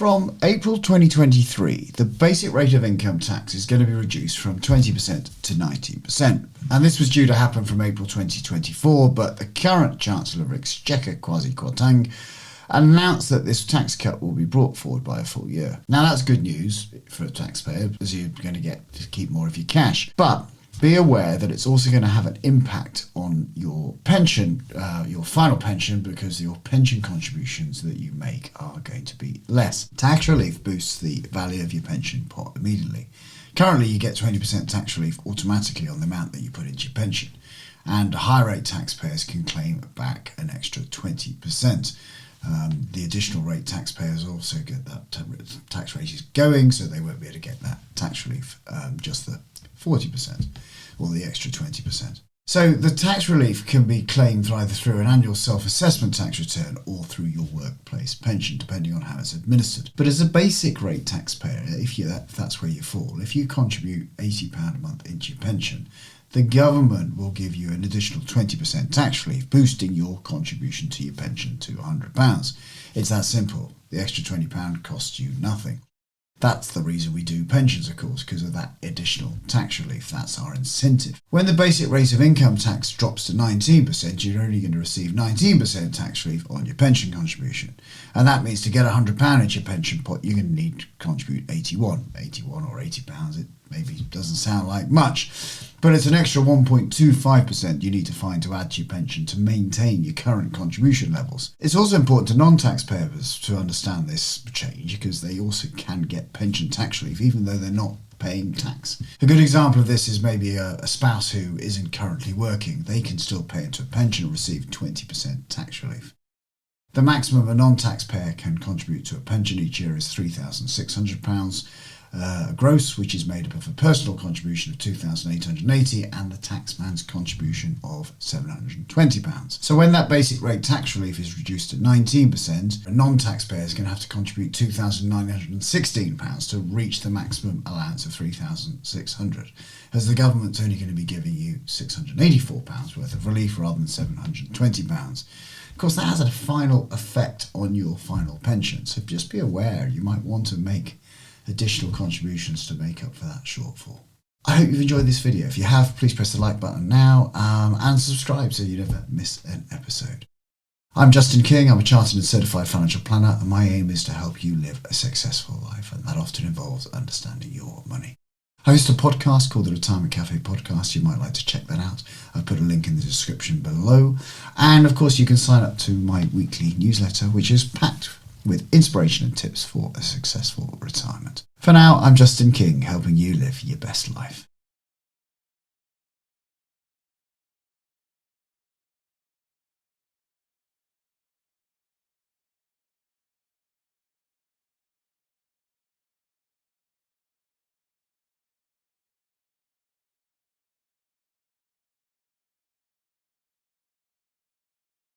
From April 2023, the basic rate of income tax is going to be reduced from 20% to 19%. And this was due to happen from April 2024, but the current Chancellor of Exchequer, Kwasi Kwarteng, announced that this tax cut will be brought forward by a full year. Now that's good news for a taxpayer, as you're going to get to keep more of your cash. But be aware that it's also going to have an impact on your pension, your final pension, because your pension contributions that you make are going to be less. Tax relief boosts the value of your pension pot immediately. Currently, you get 20% tax relief automatically on the amount that you put into your pension, and high rate taxpayers can claim back an extra 20%. The additional rate taxpayers also get that tax rate is going, so they won't be able to get that tax relief, just the 40% or the extra 20%. So the tax relief can be claimed either through an annual self-assessment tax return or through your workplace pension, depending on how it's administered. But as a basic rate taxpayer, if that's where you fall, if you contribute £80 a month into your pension, the government will give you an additional 20% tax relief, boosting your contribution to your pension to £100. It's that simple. The extra £20 costs you nothing. That's the reason we do pensions, of course, because of that additional tax relief. That's our incentive. When the basic rate of income tax drops to 19%, you're only going to receive 19% tax relief on your pension contribution. And that means to get £100 into your pension pot, you're going to need to contribute 81 or £80. It maybe doesn't sound like much, but it's an extra 1.25% you need to find to add to your pension to maintain your current contribution levels. It's also important to non-taxpayers to understand this change, because they also can get pension tax relief even though they're not paying tax. A good example of this is maybe a spouse who isn't currently working. They can still pay into a pension and receive 20% tax relief. The maximum a non-taxpayer can contribute to a pension each year is £3,600 gross, which is made up of a personal contribution of £2,880 and the taxman's contribution of £720. So when that basic rate tax relief is reduced to 19%, non-taxpayers are going to have to contribute £2,916 to reach the maximum allowance of £3,600, as the government's only going to be giving you £684 worth of relief rather than £720. Of course, that has a final effect on your final pension, so just be aware you might want to make additional contributions to make up for that shortfall. I hope you've enjoyed this video. If you have, please press the like button now and subscribe so you never miss an episode. I'm Justin King. I'm a chartered and certified financial planner, and my aim is to help you live a successful life, and that often involves understanding your money. I host a podcast called the Retirement Cafe Podcast. You might like to check that out. I've put a link in the description below. And of course, you can sign up to my weekly newsletter, which is packed with inspiration and tips for a successful retirement. For now, I'm Justin King, helping you live your best life.